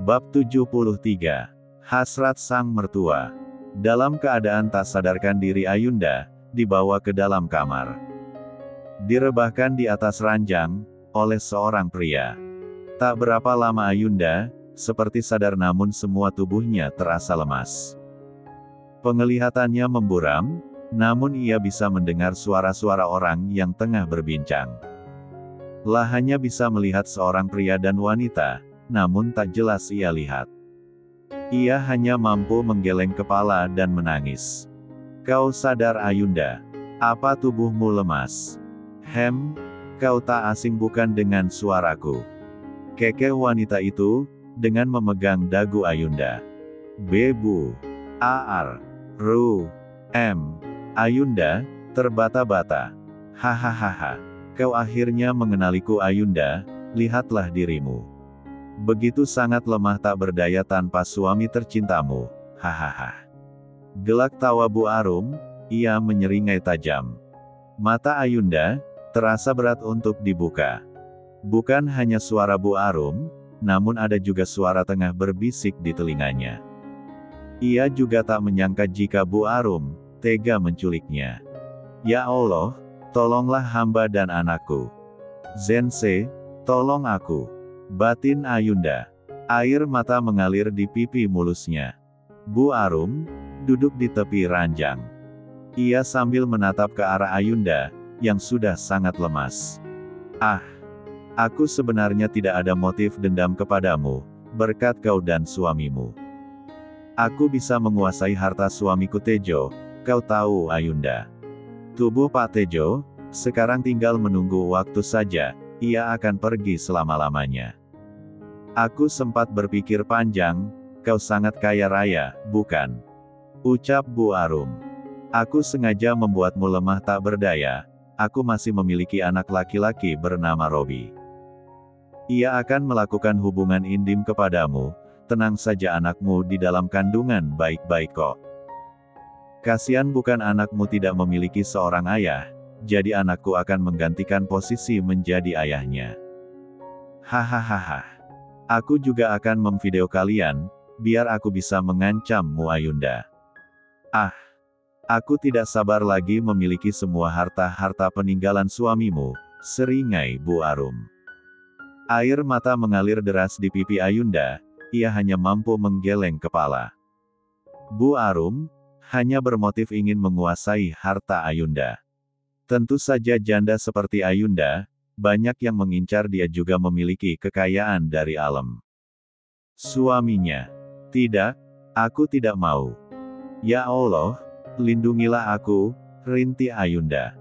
Bab 73. Hasrat Sang Mertua. Dalam keadaan tak sadarkan diri Ayunda, dibawa ke dalam kamar. Direbahkan di atas ranjang, oleh seorang pria. Tak berapa lama Ayunda, seperti sadar namun semua tubuhnya terasa lemas. Penglihatannya memburam, namun ia bisa mendengar suara-suara orang yang tengah berbincang. Lah hanya bisa melihat seorang pria dan wanita, namun tak jelas ia lihat. Ia hanya mampu menggeleng kepala dan menangis. Kau sadar Ayunda? Apa tubuhmu lemas? Kau tak asing bukan dengan suaraku. Kekeh wanita itu, dengan memegang dagu Ayunda. Bebu. Ayunda, terbata-bata. Hahaha. Kau akhirnya mengenaliku Ayunda, lihatlah dirimu. Begitu sangat lemah tak berdaya tanpa suami tercintamu, hahaha. Gelak tawa Bu Arum, ia menyeringai tajam. Mata Ayunda, terasa berat untuk dibuka. Bukan hanya suara Bu Arum, namun ada juga suara tengah berbisik di telinganya. Ia juga tak menyangka jika Bu Arum, tega menculiknya. Ya Allah, tolonglah hamba dan anakku. Zensei, tolong aku. Batin Ayunda. Air mata mengalir di pipi mulusnya. Bu Arum, duduk di tepi ranjang. Ia sambil menatap ke arah Ayunda, yang sudah sangat lemas. Aku sebenarnya tidak ada motif dendam kepadamu, berkat kau dan suamimu. Aku bisa menguasai harta suamiku Tejo, kau tahu Ayunda. Tubuh Pak Tejo, sekarang tinggal menunggu waktu saja, ia akan pergi selama-lamanya. Aku sempat berpikir panjang, kau sangat kaya raya, bukan? Ucap Bu Arum. Aku sengaja membuatmu lemah tak berdaya, aku masih memiliki anak laki-laki bernama Robi. Ia akan melakukan hubungan intim kepadamu, tenang saja anakmu di dalam kandungan baik-baik kok. Kasihan bukan anakmu tidak memiliki seorang ayah, jadi anakku akan menggantikan posisi menjadi ayahnya. Hahaha. Aku juga akan memvideo kalian, biar aku bisa mengancammu Ayunda. Aku tidak sabar lagi memiliki semua harta-harta peninggalan suamimu, seringai Bu Arum. Air mata mengalir deras di pipi Ayunda, ia hanya mampu menggeleng kepala. Bu Arum, hanya bermotif ingin menguasai harta Ayunda. Tentu saja janda seperti Ayunda, banyak yang mengincar dia juga memiliki kekayaan dari alam. Suaminya. Tidak, aku tidak mau. Ya Allah, lindungilah aku, rintih Ayunda.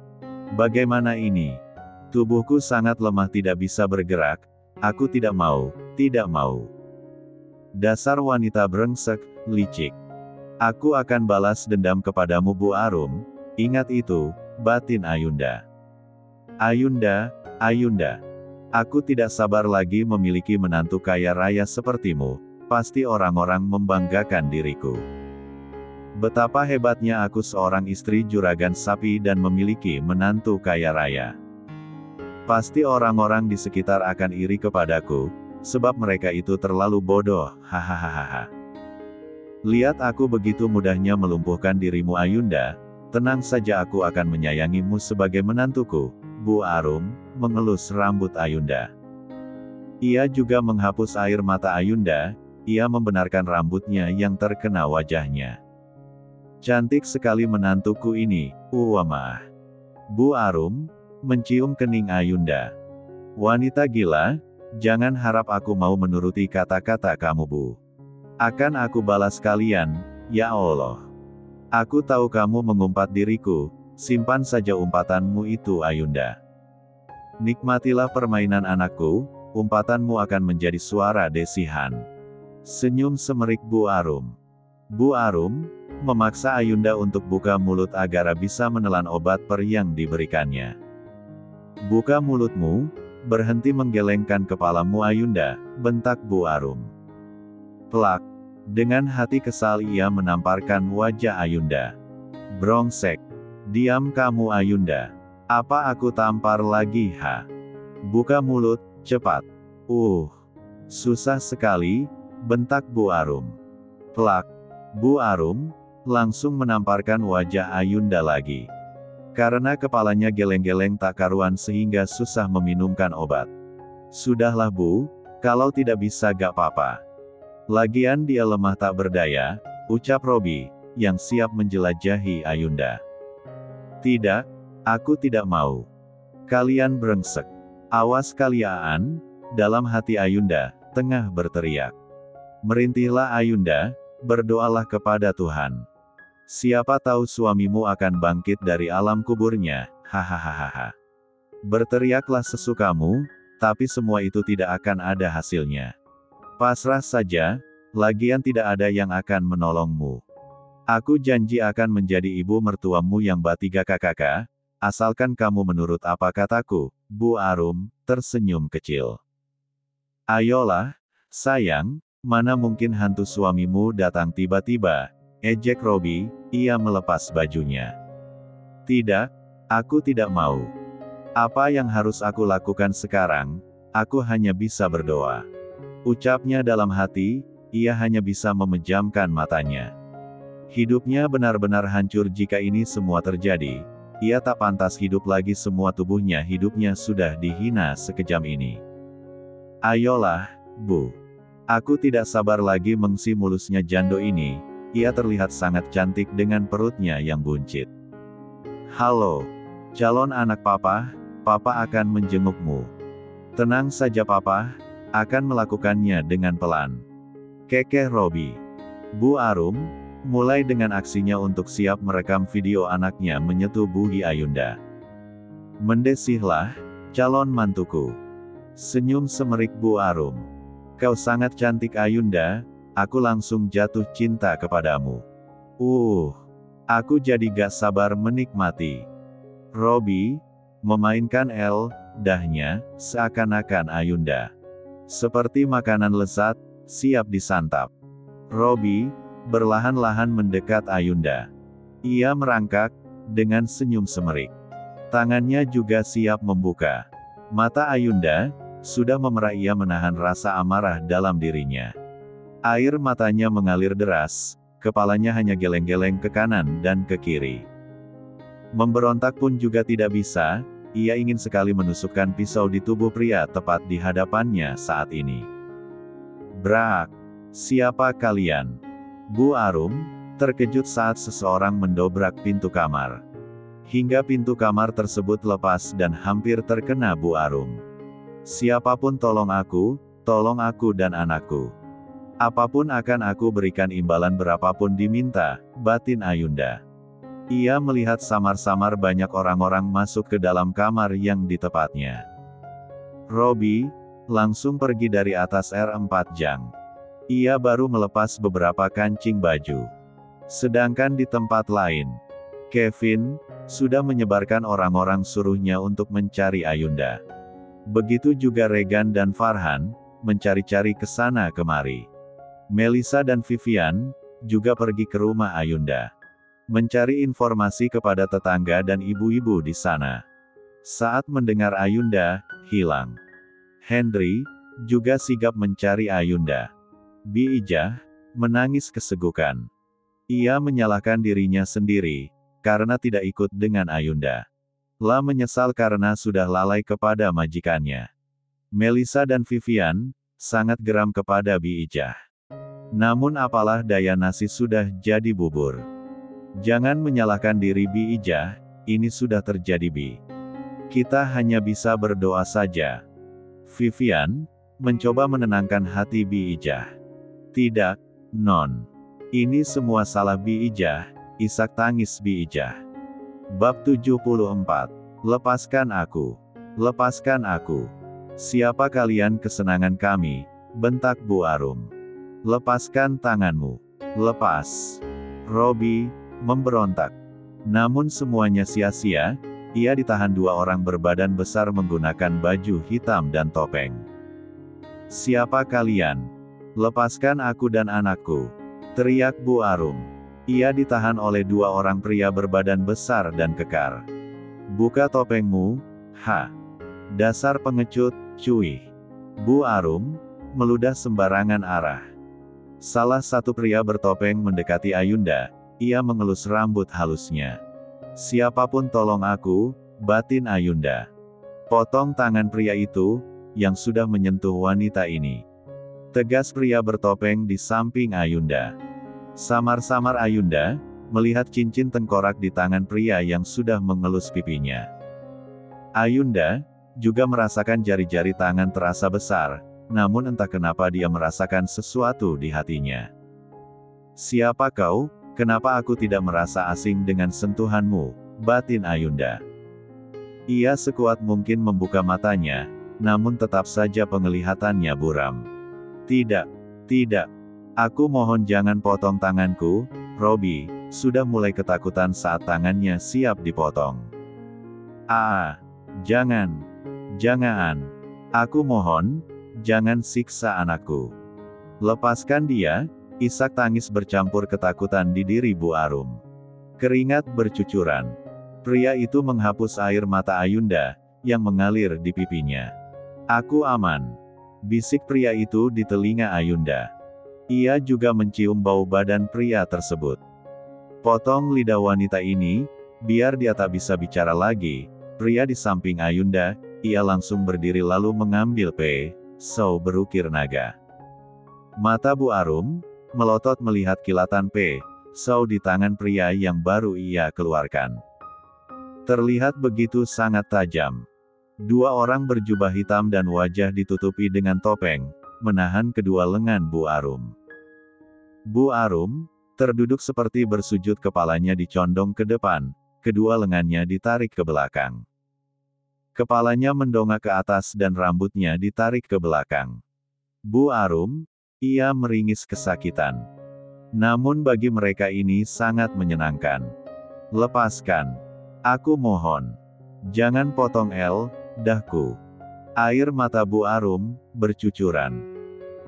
Bagaimana ini? Tubuhku sangat lemah tidak bisa bergerak, aku tidak mau, tidak mau. Dasar wanita brengsek, licik. Aku akan balas dendam kepadamu Bu Arum, ingat itu, batin Ayunda. Ayunda. Aku tidak sabar lagi memiliki menantu kaya raya sepertimu, pasti orang-orang membanggakan diriku. Betapa hebatnya aku seorang istri juragan sapi dan memiliki menantu kaya raya. Pasti orang-orang di sekitar akan iri kepadaku, sebab mereka itu terlalu bodoh, hahaha. Lihat aku begitu mudahnya melumpuhkan dirimu Ayunda. Tenang saja aku akan menyayangimu sebagai menantuku. Bu Arum, mengelus rambut Ayunda. Ia juga menghapus air mata Ayunda, ia membenarkan rambutnya yang terkena wajahnya. Cantik sekali menantuku ini, uwamah. Bu Arum, mencium kening Ayunda. Wanita gila, jangan harap aku mau menuruti kata-kata kamu Bu. Akan aku balas kalian, ya Allah. Aku tahu kamu mengumpat diriku, simpan saja umpatanmu itu Ayunda. Nikmatilah permainan anakku, umpatanmu akan menjadi suara desihan. Senyum semerik Bu Arum. Bu Arum, memaksa Ayunda untuk buka mulut agar bisa menelan obat per yang diberikannya. Buka mulutmu, berhenti menggelengkan kepalamu Ayunda, bentak Bu Arum. Plak. Dengan hati kesal ia menamparkan wajah Ayunda. Brongsek. Diam kamu Ayunda. Apa aku tampar lagi ha? Buka mulut, cepat. Susah sekali, bentak Bu Arum. Plak. Bu Arum langsung menamparkan wajah Ayunda lagi. Karena kepalanya geleng-geleng tak karuan sehingga susah meminumkan obat. Sudahlah Bu, kalau tidak bisa gak apa-apa. Lagian dia lemah tak berdaya, ucap Robi, yang siap menjelajahi Ayunda. Tidak, aku tidak mau. Kalian brengsek. Awas kalian, dalam hati Ayunda, tengah berteriak. Merintihlah Ayunda, berdoalah kepada Tuhan. Siapa tahu suamimu akan bangkit dari alam kuburnya, hahaha. Berteriaklah sesukamu, tapi semua itu tidak akan ada hasilnya. Pasrah saja, lagian tidak ada yang akan menolongmu. Aku janji akan menjadi ibu mertuamu yang batiga kakak, asalkan kamu menurut apa kataku. Bu Arum tersenyum kecil. Ayolah, sayang, mana mungkin hantu suamimu datang tiba-tiba, ejek Robi, ia melepas bajunya. Tidak, aku tidak mau. Apa yang harus aku lakukan sekarang? Aku hanya bisa berdoa. Ucapnya dalam hati, ia hanya bisa memejamkan matanya. Hidupnya benar-benar hancur jika ini semua terjadi. Ia tak pantas hidup lagi, semua tubuhnya hidupnya sudah dihina sekejam ini. Ayolah, Bu. Aku tidak sabar lagi mengsi mulusnya jando ini, ia terlihat sangat cantik dengan perutnya yang buncit. Halo, calon anak papa, papa akan menjengukmu. Tenang saja papa, akan melakukannya dengan pelan. Kekeh Robi. Bu Arum mulai dengan aksinya untuk siap merekam video anaknya menyetubuhi Ayunda. Mendesihlah, calon mantuku. Senyum semerik Bu Arum. Kau sangat cantik Ayunda, aku langsung jatuh cinta kepadamu. Aku jadi gak sabar menikmati. Robi memainkan dahnya, seakan-akan Ayunda seperti makanan lezat, siap disantap. Robi berlahan-lahan mendekat Ayunda. Ia merangkak, dengan senyum semerik. Tangannya juga siap membuka. Mata Ayunda sudah memerah, ia menahan rasa amarah dalam dirinya. Air matanya mengalir deras, kepalanya hanya geleng-geleng ke kanan dan ke kiri. Memberontak pun juga tidak bisa, ia ingin sekali menusukkan pisau di tubuh pria tepat di hadapannya saat ini. Brak! Siapa kalian? Bu Arum terkejut saat seseorang mendobrak pintu kamar. Hingga pintu kamar tersebut lepas dan hampir terkena Bu Arum. Siapapun tolong aku dan anakku. Apapun akan aku berikan, imbalan berapapun diminta, batin Ayunda. Ia melihat samar-samar banyak orang-orang masuk ke dalam kamar yang di tepatnya. Robi langsung pergi dari atas R4 Jang. Ia baru melepas beberapa kancing baju. Sedangkan di tempat lain, Kevin sudah menyebarkan orang-orang suruhnya untuk mencari Ayunda. Begitu juga Regan dan Farhan, mencari-cari ke sana kemari. Melissa dan Vivian juga pergi ke rumah Ayunda, mencari informasi kepada tetangga dan ibu-ibu di sana. Saat mendengar Ayunda hilang, Henry juga sigap mencari Ayunda. Bi Ijah menangis kesegukan. Ia menyalahkan dirinya sendiri karena tidak ikut dengan Ayunda. La menyesal karena sudah lalai kepada majikannya. Melissa dan Vivian sangat geram kepada Bi Ijah. Namun apalah daya, nasi sudah jadi bubur. Jangan menyalahkan diri Bi Ijah, ini sudah terjadi Bi. Kita hanya bisa berdoa saja. Vivian mencoba menenangkan hati Bi Ijah. Tidak, Non. Ini semua salah Bi Ijah, isak tangis Bi Ijah. Bab 74. Lepaskan aku. Lepaskan aku. Siapa kalian? Kesenangan kami, bentak Bu Arum. Lepaskan tanganmu. Lepas. Robi memberontak. Namun semuanya sia-sia, ia ditahan dua orang berbadan besar menggunakan baju hitam dan topeng. Siapa kalian? Lepaskan aku dan anakku, teriak Bu Arum. Ia ditahan oleh dua orang pria berbadan besar dan kekar. Buka topengmu, dasar pengecut, cuy. Bu Arum meludah sembarangan arah. Salah satu pria bertopeng mendekati Ayunda, ia mengelus rambut halusnya. Siapapun tolong aku, batin Ayunda. Potong tangan pria itu, yang sudah menyentuh wanita ini. Tegas pria bertopeng di samping Ayunda. Samar-samar Ayunda, melihat cincin tengkorak di tangan pria yang sudah mengelus pipinya. Ayunda, juga merasakan jari-jari tangan terasa besar, namun entah kenapa dia merasakan sesuatu di hatinya. Siapa kau, kenapa aku tidak merasa asing dengan sentuhanmu, batin Ayunda. Ia sekuat mungkin membuka matanya, namun tetap saja penglihatannya buram. Tidak, tidak. Aku mohon jangan potong tanganku, Robi, sudah mulai ketakutan saat tangannya siap dipotong. Jangan. Jangan. Aku mohon, jangan siksa anakku. Lepaskan dia, isak tangis bercampur ketakutan di diri Bu Arum. Keringat bercucuran. Pria itu menghapus air mata Ayunda, yang mengalir di pipinya. Aku aman. Bisik pria itu di telinga Ayunda. Ia juga mencium bau badan pria tersebut. Potong lidah wanita ini, biar dia tak bisa bicara lagi. Pria di samping Ayunda, ia langsung berdiri lalu mengambil pisau berukir naga. Mata Bu Arum melotot melihat kilatan pisau di tangan pria yang baru ia keluarkan. Terlihat begitu sangat tajam. Dua orang berjubah hitam dan wajah ditutupi dengan topeng, menahan kedua lengan Bu Arum. Bu Arum terduduk seperti bersujud, kepalanya dicondong ke depan, kedua lengannya ditarik ke belakang. Kepalanya mendongak ke atas dan rambutnya ditarik ke belakang. Bu Arum, ia meringis kesakitan. Namun bagi mereka ini sangat menyenangkan. Lepaskan. Aku mohon. Jangan potong dahku. Air mata Bu Arum bercucuran.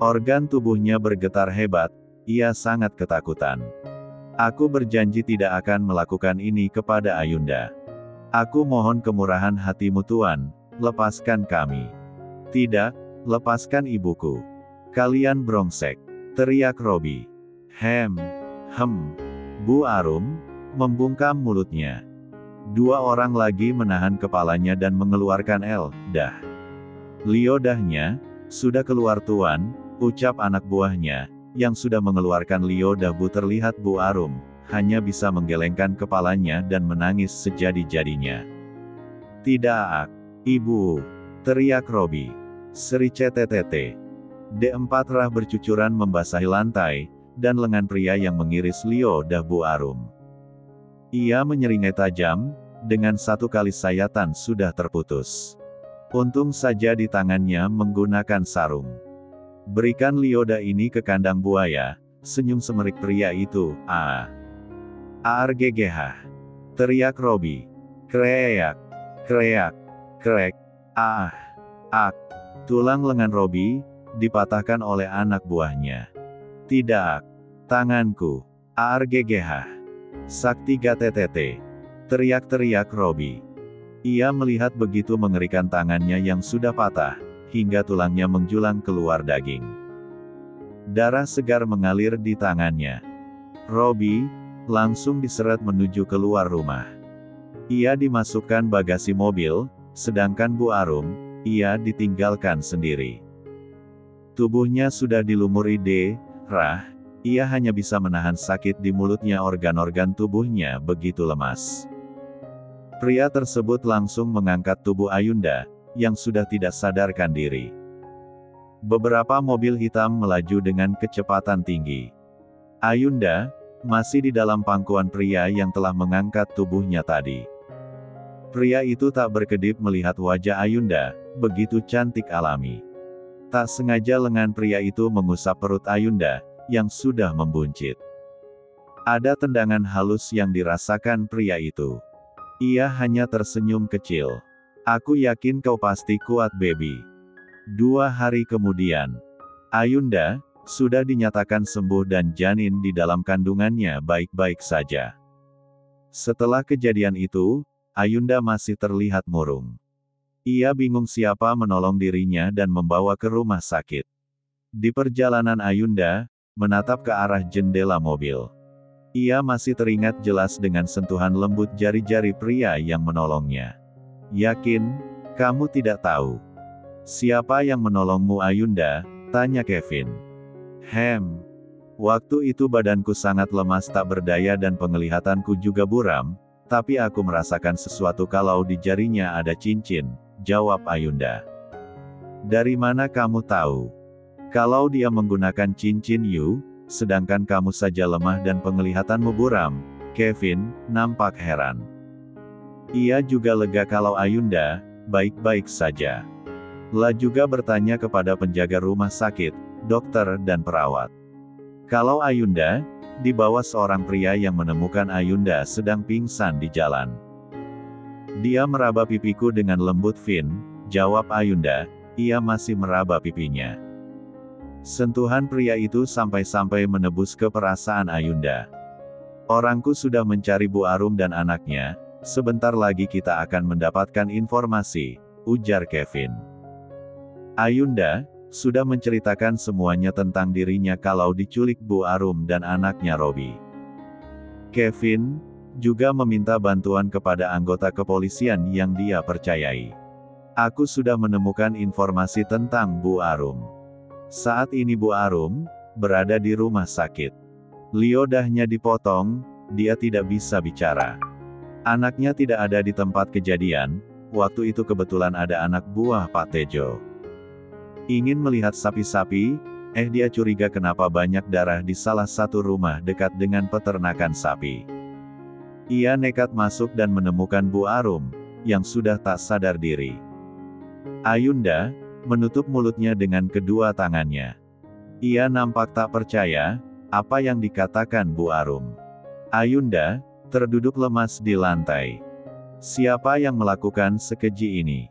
Organ tubuhnya bergetar hebat, ia sangat ketakutan. Aku berjanji tidak akan melakukan ini kepada Ayunda. Aku mohon kemurahan hatimu Tuan, lepaskan kami. Tidak, lepaskan ibuku. Kalian brengsek, teriak Robi. Bu Arum membungkam mulutnya. Dua orang lagi menahan kepalanya dan mengeluarkan dah. Liodahnya sudah keluar Tuan, ucap anak buahnya, yang sudah mengeluarkan liodah. Terlihat Bu Arum hanya bisa menggelengkan kepalanya dan menangis sejadi-jadinya. Tidak, Ibu, teriak Robi. Seri CTTT. D4 rah bercucuran membasahi lantai, dan lengan pria yang mengiris liodah Bu Arum. Ia menyeringai tajam, dengan satu kali sayatan sudah terputus. Untung saja di tangannya menggunakan sarung. Berikan liodah ini ke kandang buaya, senyum semerik pria itu. Arggh, teriak Robi. Kreak, kreak, krek. Tulang lengan Robi dipatahkan oleh anak buahnya. Tidak, tanganku. Arggh. Sakti TTT. Teriak-teriak Robi. Ia melihat begitu mengerikan tangannya yang sudah patah, hingga tulangnya menjulang keluar daging. Darah segar mengalir di tangannya. Robi langsung diseret menuju keluar rumah. Ia dimasukkan bagasi mobil, sedangkan Bu Arum, ia ditinggalkan sendiri. Tubuhnya sudah dilumuri darah, ia hanya bisa menahan sakit di mulutnya, organ-organ tubuhnya begitu lemas. Pria tersebut langsung mengangkat tubuh Ayunda, yang sudah tidak sadarkan diri. Beberapa mobil hitam melaju dengan kecepatan tinggi. Ayunda masih di dalam pangkuan pria yang telah mengangkat tubuhnya tadi. Pria itu tak berkedip melihat wajah Ayunda, begitu cantik alami. Tak sengaja lengan pria itu mengusap perut Ayunda, yang sudah membuncit. Ada tendangan halus yang dirasakan pria itu. Ia hanya tersenyum kecil. Aku yakin kau pasti kuat baby. 2 hari kemudian, Ayunda sudah dinyatakan sembuh dan janin di dalam kandungannya baik-baik saja. Setelah kejadian itu, Ayunda masih terlihat murung. Ia bingung siapa menolong dirinya dan membawa ke rumah sakit. Di perjalanan Ayunda menatap ke arah jendela mobil. Ia masih teringat jelas dengan sentuhan lembut jari-jari pria yang menolongnya. Yakin, kamu tidak tahu siapa yang menolongmu Ayunda? Tanya Kevin. Waktu itu badanku sangat lemas tak berdaya dan penglihatanku juga buram, tapi aku merasakan sesuatu kalau di jarinya ada cincin, jawab Ayunda. Dari mana kamu tahu? Kalau dia menggunakan cincin Yu, sedangkan kamu saja lemah dan penglihatanmu buram, Kevin nampak heran. Ia juga lega kalau Ayunda baik-baik saja. La juga bertanya kepada penjaga rumah sakit, dokter dan perawat. Kalau Ayunda, dibawa seorang pria yang menemukan Ayunda sedang pingsan di jalan. Dia meraba pipiku dengan lembut Vin, jawab Ayunda, ia masih meraba pipinya. Sentuhan pria itu sampai-sampai menebus ke perasaan Ayunda. Orangku sudah mencari Bu Arum dan anaknya, sebentar lagi kita akan mendapatkan informasi, ujar Kevin. Ayunda sudah menceritakan semuanya tentang dirinya kalau diculik Bu Arum dan anaknya Robi. Kevin juga meminta bantuan kepada anggota kepolisian yang dia percayai. Aku sudah menemukan informasi tentang Bu Arum. Saat ini Bu Arum berada di rumah sakit. Liodahnya dipotong, dia tidak bisa bicara. Anaknya tidak ada di tempat kejadian, waktu itu kebetulan ada anak buah Pak Tejo. Ingin melihat sapi-sapi, dia curiga kenapa banyak darah di salah satu rumah dekat dengan peternakan sapi. Ia nekat masuk dan menemukan Bu Arum, yang sudah tak sadar diri. Ayunda menutup mulutnya dengan kedua tangannya. Ia nampak tak percaya apa yang dikatakan Bu Arum. Ayunda terduduk lemas di lantai. Siapa yang melakukan sekeji ini?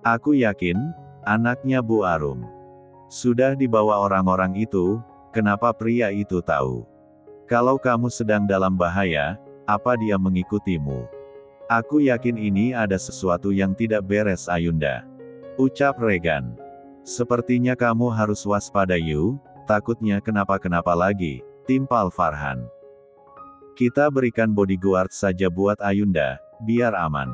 Aku yakin, anaknya Bu Arum. Sudah dibawa orang-orang itu, kenapa pria itu tahu? Kalau kamu sedang dalam bahaya, apa dia mengikutimu? Aku yakin ini ada sesuatu yang tidak beres Ayunda, ucap Regan. Sepertinya kamu harus waspada Yu, takutnya kenapa-kenapa lagi, timpal Farhan. Kita berikan bodyguard saja buat Ayunda, biar aman.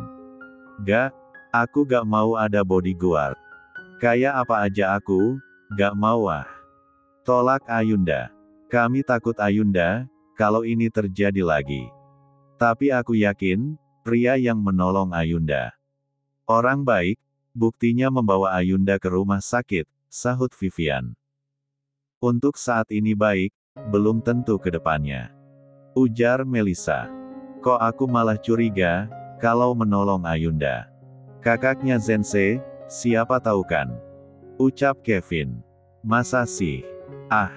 Gak, aku gak mau ada bodyguard. Kayak apa aja aku, gak mau ah. Tolak Ayunda. Kami takut Ayunda, kalau ini terjadi lagi. Tapi aku yakin, pria yang menolong Ayunda orang baik, buktinya membawa Ayunda ke rumah sakit, sahut Vivian. Untuk saat ini baik, belum tentu ke depannya, ujar Melissa. Kok aku malah curiga, kalau menolong Ayunda. Kakaknya Zensei, siapa tahu kan? Ucap Kevin. Masa sih? Ah,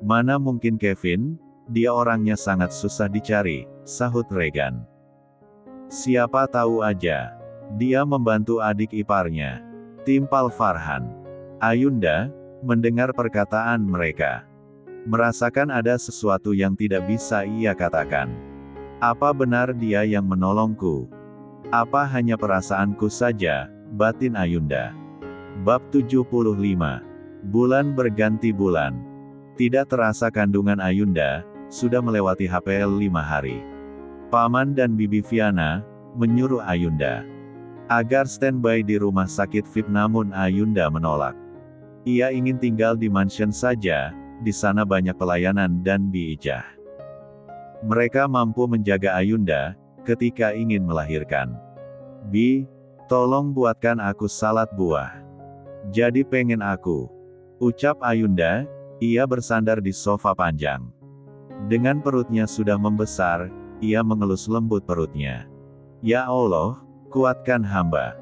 mana mungkin Kevin, dia orangnya sangat susah dicari, sahut Regan. Siapa tahu aja, dia membantu adik iparnya, timpal Farhan. Ayunda mendengar perkataan mereka, merasakan ada sesuatu yang tidak bisa ia katakan. Apa benar dia yang menolongku? Apa hanya perasaanku saja, batin Ayunda. Bab 75. Bulan berganti bulan. Tidak terasa kandungan Ayunda sudah melewati HPL 5 hari. Paman dan Bibi Viana menyuruh Ayunda agar standby di rumah sakit VIP, namun Ayunda menolak. Ia ingin tinggal di mansion saja, di sana banyak pelayanan dan biijah. Mereka mampu menjaga Ayunda ketika ingin melahirkan. Bi, tolong buatkan aku salad buah. Jadi pengen aku, ucap Ayunda. Ia bersandar di sofa panjang. Dengan perutnya sudah membesar, ia mengelus lembut perutnya. Ya Allah, kuatkan hamba.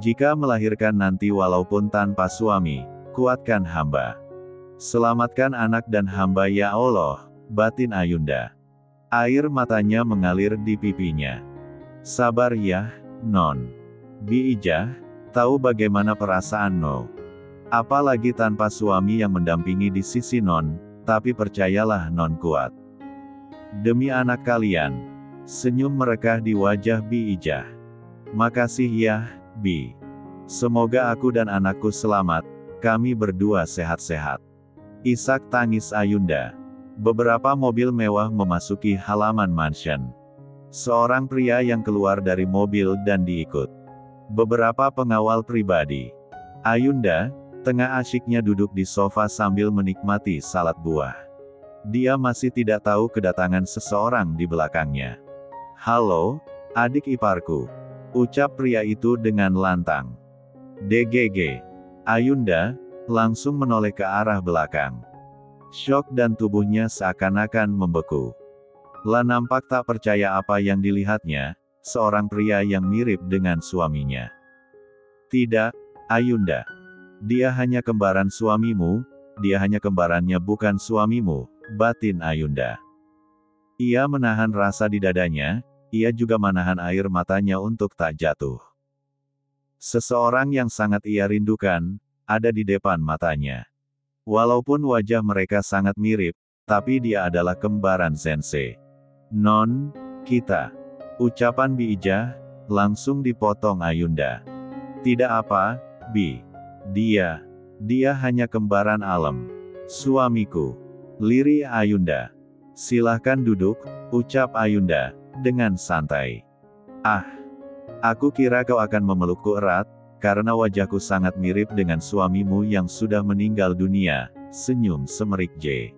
Jika melahirkan nanti walaupun tanpa suami, kuatkan hamba. Selamatkan anak dan hamba ya Allah, batin Ayunda. Air matanya mengalir di pipinya. Sabar ya, Non. Biijah tahu bagaimana perasaan No. Apalagi tanpa suami yang mendampingi di sisi Non, tapi percayalah Non kuat. Demi anak kalian. Senyum merekah di wajah Biijah. Makasih ya, Bi. Semoga aku dan anakku selamat, kami berdua sehat-sehat. Isak tangis Ayunda. Beberapa mobil mewah memasuki halaman mansion. Seorang pria yang keluar dari mobil dan diikut beberapa pengawal pribadi. Ayunda, tengah asyiknya duduk di sofa sambil menikmati salad buah. Dia masih tidak tahu kedatangan seseorang di belakangnya. "Halo, adik iparku," ucap pria itu dengan lantang. "DGG." Ayunda langsung menoleh ke arah belakang. Syok dan tubuhnya seakan-akan membeku. La nampak tak percaya apa yang dilihatnya, seorang pria yang mirip dengan suaminya. "Tidak, Ayunda. Dia hanya kembaran suamimu, dia hanya kembarannya bukan suamimu," batin Ayunda. Ia menahan rasa di dadanya, ia juga menahan air matanya untuk tak jatuh. Seseorang yang sangat ia rindukan, ada di depan matanya. Walaupun wajah mereka sangat mirip, tapi dia adalah kembaran Sensei. "Non, kita." Ucapan Bi Ijah langsung dipotong Ayunda. "Tidak apa, Bi. Dia hanya kembaran Alem. Suamiku." Lirih Ayunda. "Silahkan duduk," ucap Ayunda dengan santai. "Ah, aku kira kau akan memelukku erat, karena wajahku sangat mirip dengan suamimu yang sudah meninggal dunia," senyum semerik J.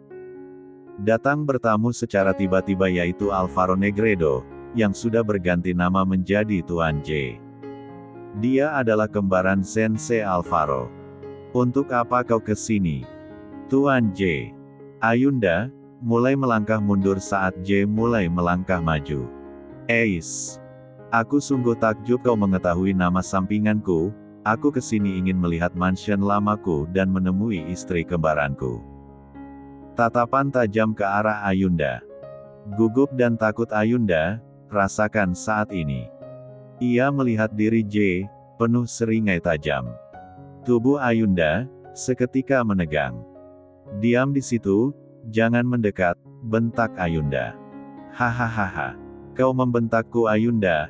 Datang bertamu secara tiba-tiba yaitu Alvaro Negredo, yang sudah berganti nama menjadi Tuan J. Dia adalah kembaran Sensei Alvaro. "Untuk apa kau ke sini, Tuan J?" Ayunda mulai melangkah mundur saat J mulai melangkah maju. "Eis. Aku sungguh takjub kau mengetahui nama sampinganku. Aku kesini ingin melihat mansion lamaku dan menemui istri kembaranku." Tatapan tajam ke arah Ayunda. Gugup dan takut Ayunda rasakan saat ini. Ia melihat diri J, penuh seringai tajam. Tubuh Ayunda seketika menegang. "Diam di situ, jangan mendekat," bentak Ayunda. "Hahaha. Kau membentakku Ayunda,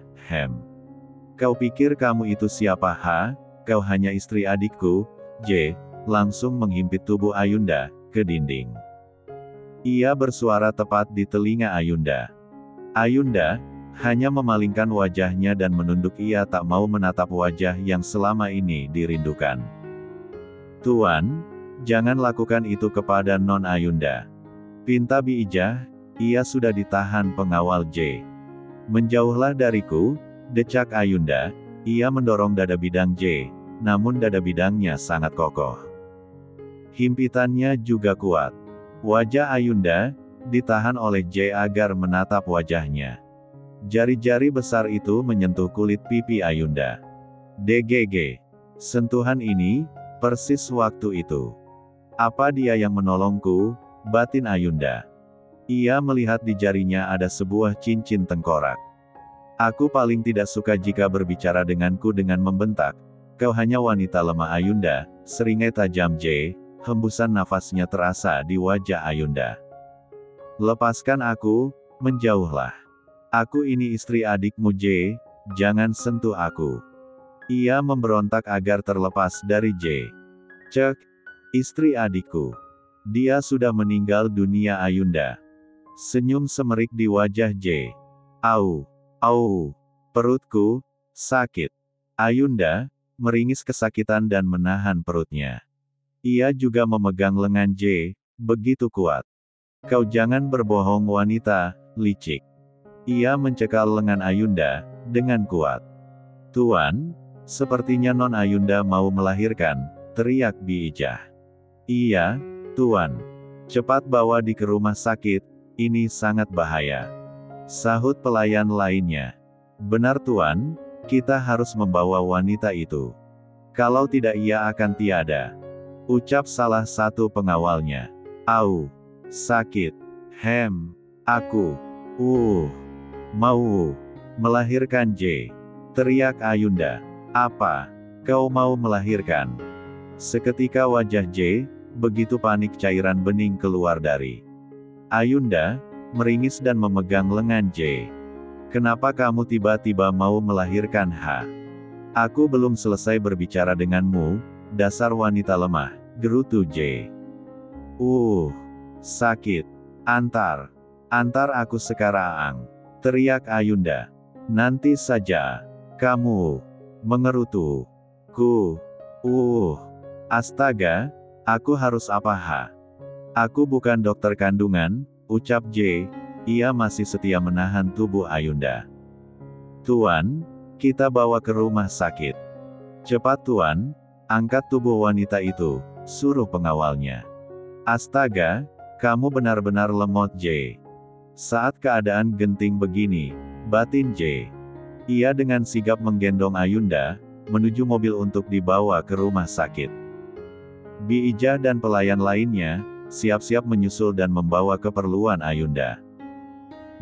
Kau pikir kamu itu siapa ha? Kau hanya istri adikku." J langsung menghimpit tubuh Ayunda ke dinding. Ia bersuara tepat di telinga Ayunda. Ayunda hanya memalingkan wajahnya dan menunduk, ia tak mau menatap wajah yang selama ini dirindukan. "Tuan, jangan lakukan itu kepada Non Ayunda," pinta Bi Ijah, ia sudah ditahan pengawal J. "Menjauhlah dariku," decak Ayunda, ia mendorong dada bidang J, namun dada bidangnya sangat kokoh. Himpitannya juga kuat. Wajah Ayunda ditahan oleh J agar menatap wajahnya. Jari-jari besar itu menyentuh kulit pipi Ayunda. "DGG. Sentuhan ini, persis waktu itu. Apa dia yang menolongku?" batin Ayunda. Ia melihat di jarinya ada sebuah cincin tengkorak. "Aku paling tidak suka jika berbicara denganku dengan membentak. Kau hanya wanita lemah." Ayunda, seringai tajam J, hembusan nafasnya terasa di wajah Ayunda. "Lepaskan aku, menjauhlah. Aku ini istri adikmu J, jangan sentuh aku." Ia memberontak agar terlepas dari J. "Cek, istri adikku. Dia sudah meninggal dunia." Ayunda senyum semerik di wajah J. "Au, au, perutku, sakit." Ayunda meringis kesakitan dan menahan perutnya. Ia juga memegang lengan J, begitu kuat. "Kau jangan berbohong wanita, licik." Ia mencekal lengan Ayunda dengan kuat. "Tuan, sepertinya Non Ayunda mau melahirkan," teriak Bi Ijah. "Iya, Tuan. Cepat bawa dia ke rumah sakit, ini sangat bahaya," sahut pelayan lainnya. "Benar Tuan, kita harus membawa wanita itu. Kalau tidak ia akan tiada," ucap salah satu pengawalnya. "Au, sakit. Aku mau melahirkan J," teriak Ayunda. "Apa? Kau mau melahirkan?" Seketika wajah J begitu panik, cairan bening keluar dari Ayunda, meringis dan memegang lengan J. "Kenapa kamu tiba-tiba mau melahirkan ha? Aku belum selesai berbicara denganmu, dasar wanita lemah," gerutu J. Sakit. Antar aku sekarang. Teriak Ayunda. Nanti saja. Kamu mengerutu. Astaga, aku harus apa ha? Aku bukan dokter kandungan, ucap J. Ia masih setia menahan tubuh Ayunda. Tuan, kita bawa ke rumah sakit. Cepat Tuan, angkat tubuh wanita itu, suruh pengawalnya. Astaga, kamu benar-benar lemot J. Saat keadaan genting begini, batin J. Ia dengan sigap menggendong Ayunda, menuju mobil untuk dibawa ke rumah sakit. Biijah dan pelayan lainnya, siap-siap menyusul dan membawa keperluan Ayunda.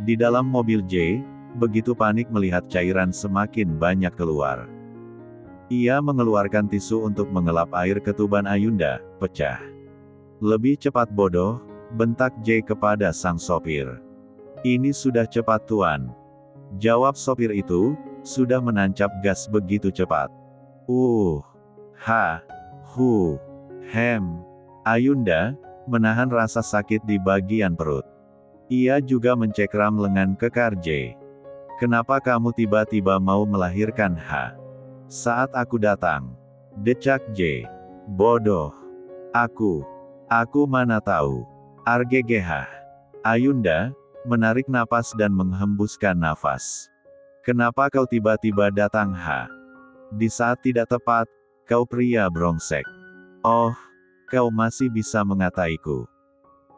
Di dalam mobil J, begitu panik melihat cairan semakin banyak keluar. Ia mengeluarkan tisu untuk mengelap air ketuban Ayunda, pecah. Lebih cepat bodoh, bentak J kepada sang sopir. Ini sudah cepat Tuan. Jawab sopir itu, sudah menancap gas begitu cepat. Ayunda menahan rasa sakit di bagian perut. Ia juga mencekram lengan kekar J. Kenapa kamu tiba-tiba mau melahirkan ha? Saat aku datang. Decak J. Bodoh. Aku mana tahu. Arggh. Ayunda menarik napas dan menghembuskan nafas. Kenapa kau tiba-tiba datang ha? Di saat tidak tepat, kau pria brengsek. Oh, kau masih bisa mengataiku.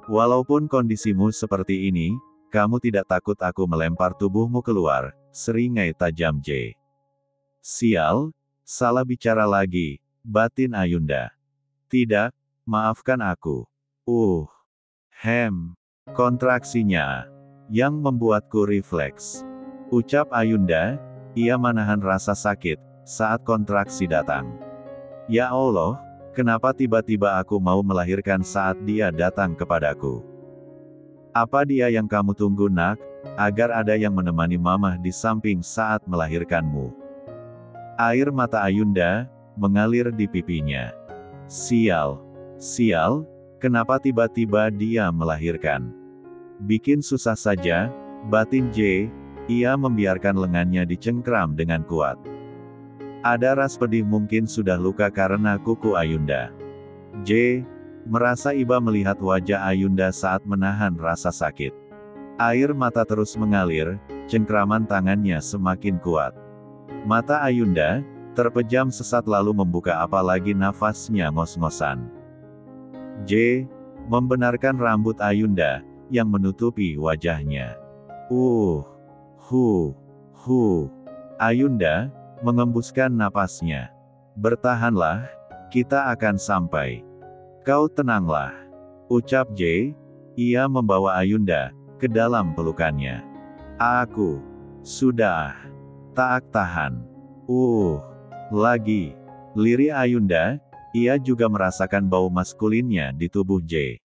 Walaupun kondisimu seperti ini, kamu tidak takut aku melempar tubuhmu keluar, seringai tajam J. Sial, salah bicara lagi, batin Ayunda. Tidak, maafkan aku. Kontraksinya yang membuatku refleks. Ucap Ayunda, ia menahan rasa sakit saat kontraksi datang. Ya Allah, kenapa tiba-tiba aku mau melahirkan saat dia datang kepadaku? Apa dia yang kamu tunggu nak, agar ada yang menemani mamah di samping saat melahirkanmu? Air mata Ayunda mengalir di pipinya. Sial, kenapa tiba-tiba dia melahirkan? Bikin susah saja, batin J. Ia membiarkan lengannya dicengkram dengan kuat. Ada ras pedih mungkin sudah luka karena kuku Ayunda. J. merasa iba melihat wajah Ayunda saat menahan rasa sakit. Air mata terus mengalir, cengkraman tangannya semakin kuat. Mata Ayunda terpejam sesaat lalu membuka apalagi nafasnya ngos-ngosan. J. membenarkan rambut Ayunda yang menutupi wajahnya. Ayunda mengembuskan napasnya. Bertahanlah, kita akan sampai. Kau tenanglah. Ucap J. Ia membawa Ayunda ke dalam pelukannya. Aku sudah tak tahan. Lagi. Lirih Ayunda, ia juga merasakan bau maskulinnya di tubuh J.